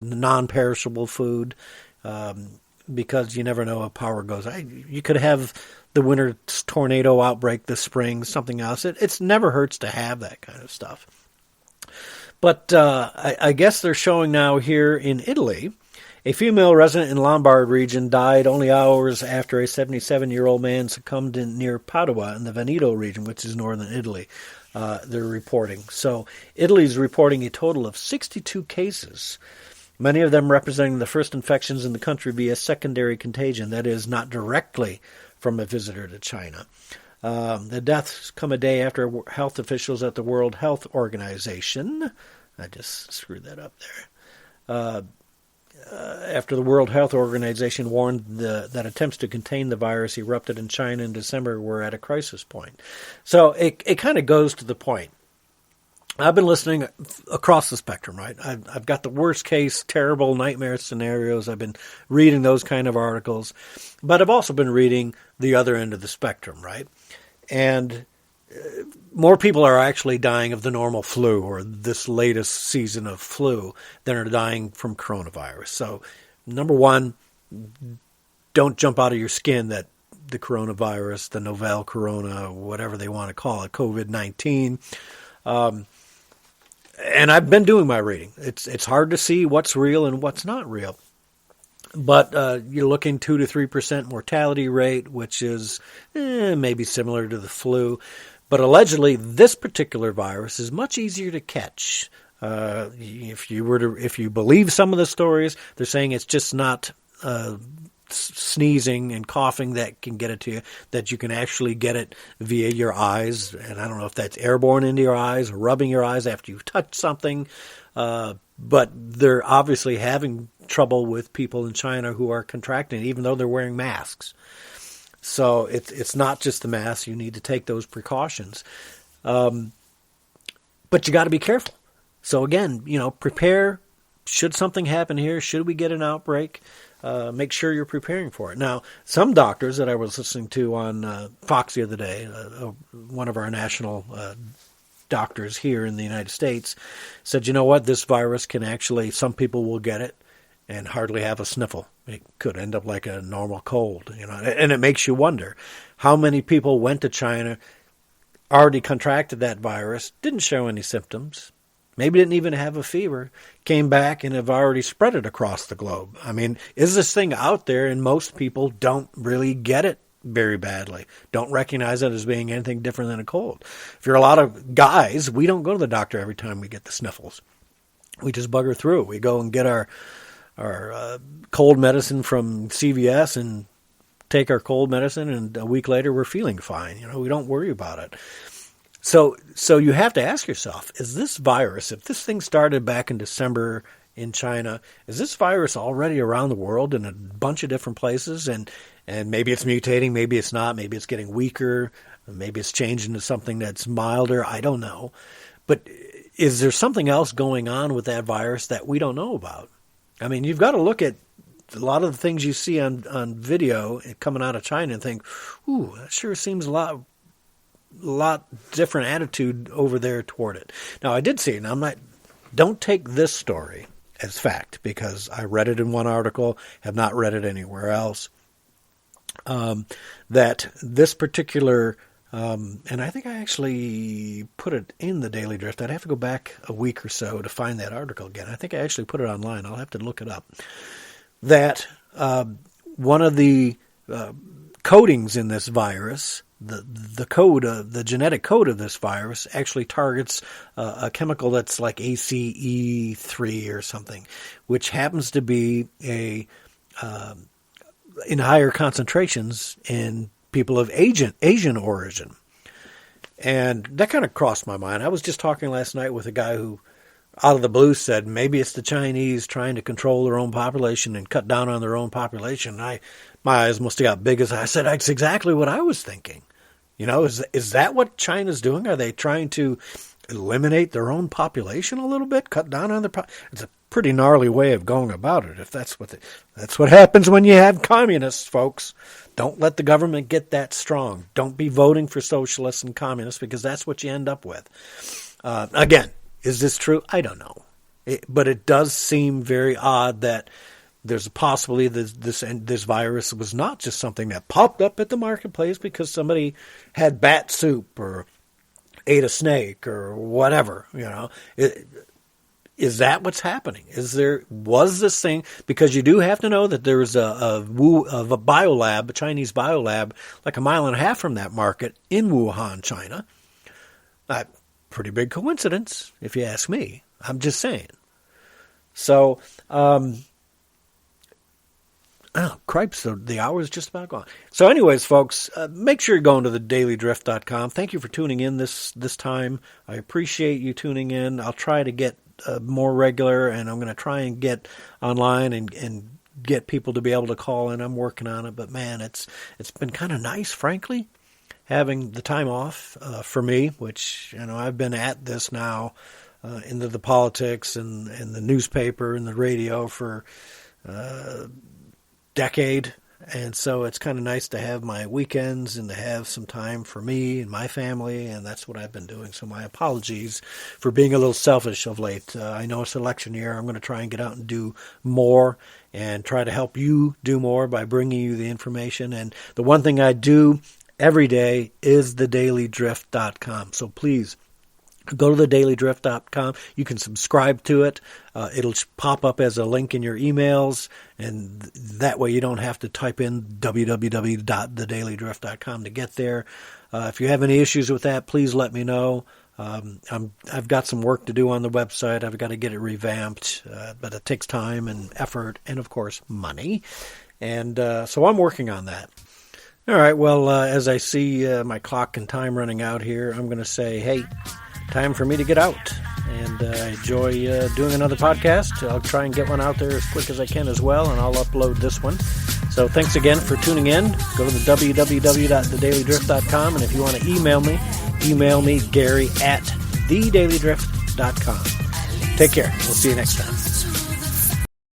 non-perishable food, because you never know if power goes. You could have the winter tornado outbreak this spring, something else. It's never hurts to have that kind of stuff. But I guess they're showing now here in Italy, a female resident in Lombard region died only hours after a 77-year-old man succumbed near Padua in the Veneto region, which is northern Italy. They're reporting. So Italy's reporting a total of 62 cases, many of them representing the first infections in the country via secondary contagion, that is, not directly from a visitor to China. The deaths come a day after health officials at the World Health Organization, I just screwed that up there, after the World Health Organization warned that attempts to contain the virus erupted in China in December were at a crisis point. So it kind of goes to the point. I've been listening across the spectrum, right? I've got the worst case, terrible nightmare scenarios. I've been reading those kind of articles. But I've also been reading the other end of the spectrum, right? And more people are actually dying of the normal flu or this latest season of flu than are dying from coronavirus. So, number one, don't jump out of your skin that the coronavirus, the novel corona, whatever they want to call it, COVID-19. And I've been doing my reading. It's hard to see what's real and what's not real. But you're looking 2 to 3% mortality rate, which is maybe similar to the flu. But allegedly, this particular virus is much easier to catch. If you believe some of the stories, they're saying it's just not sneezing and coughing that can get it to you, that you can actually get it via your eyes. And I don't know if that's airborne into your eyes or rubbing your eyes after you've touched something. But they're obviously having trouble with people in China who are contracting, even though they're wearing masks. So it's not just the mask. You need to take those precautions. But you got to be careful. So again, prepare. Should something happen here, should we get an outbreak, make sure you're preparing for it. Now, some doctors that I was listening to on Fox the other day, one of our national doctors here in the United States, said, you know what, this virus can actually, some people will get it and hardly have a sniffle. It could end up like a normal cold, and it makes you wonder how many people went to China, already contracted that virus, didn't show any symptoms, maybe didn't even have a fever, came back and have already spread it across the globe. I mean, is this thing out there and most people don't really get it very badly, don't recognize it as being anything different than a cold. If you're a lot of guys, we don't go to the doctor every time we get the sniffles. We just bugger through. We go and get our cold medicine from CVS and take our cold medicine, and a week later we're feeling fine. We don't worry about it. So you have to ask yourself, is this virus, if this thing started back in December in China, is this virus already around the world in a bunch of different places? And maybe it's mutating, maybe it's not, maybe it's getting weaker, maybe it's changing to something that's milder, I don't know. But is there something else going on with that virus that we don't know about? I mean, you've got to look at a lot of the things you see on video coming out of China and think, ooh, that sure seems a lot different attitude over there toward it. Now, I did see it, and don't take this story as fact, because I read it in one article, have not read it anywhere else, that this particular, and I think I actually put it in the Daily Drift. I'd have to go back a week or so to find that article again. I think I actually put it online. I'll have to look it up. That one of the codings in this virus, the code, the genetic code of this virus actually targets a chemical that's like ACE3 or something, which happens to be in higher concentrations in people of Asian origin. And that kind of crossed my mind. I was just talking last night with a guy who, out of the blue, said maybe it's the Chinese trying to control their own population and cut down on their own population. My eyes must have got big as I said, that's exactly what I was thinking. Is that what China's doing? Are they trying to eliminate their own population a little bit, cut down on their It's a pretty gnarly way of going about it. If that's what happens when you have communists, folks. Don't let the government get that strong. Don't be voting for socialists and communists, because that's what you end up with. Again, is this true? I don't know. But it does seem very odd that there's a possibility that this virus was not just something that popped up at the marketplace because somebody had bat soup or ate a snake or whatever. Is that what's happening? Was this thing? Because you do have to know that there's a biolab, a Chinese biolab, like a mile and a half from that market in Wuhan, China. Pretty big coincidence, if you ask me. I'm just saying. So, cripes, the hour is just about gone. So anyways, folks, make sure you're going to thedailydrift.com. Thank you for tuning in this time. I appreciate you tuning in. I'll try to get more regular, and I'm going to try and get online and get people to be able to call in. I'm working on it, but man, it's been kind of nice, frankly, having the time off for me, which, I've been at this now into the politics and the newspaper and the radio for decade, and so it's kind of nice to have my weekends and to have some time for me and my family, and that's what I've been doing. So my apologies for being a little selfish of late. I know it's election year. I'm going to try and get out and do more and try to help you do more by bringing you the information. And the one thing I do every day is thedailydrift.com. So please go to thedailydrift.com. You can subscribe to it. It'll pop up as a link in your emails, and that way you don't have to type in www.thedailydrift.com to get there. If you have any issues with that, please let me know. I've got some work to do on the website. I've got to get it revamped, but it takes time and effort and, of course, money. And so I'm working on that. All right, well, as I see my clock and time running out here, I'm going to say, hey, time for me to get out, and I enjoy doing another podcast. I'll try and get one out there as quick as I can as well, and I'll upload this one. So thanks again for tuning in. Go to the www.thedailydrift.com, and if you want to email me, Gary@thedailydrift.com. Take care. We'll see you next time.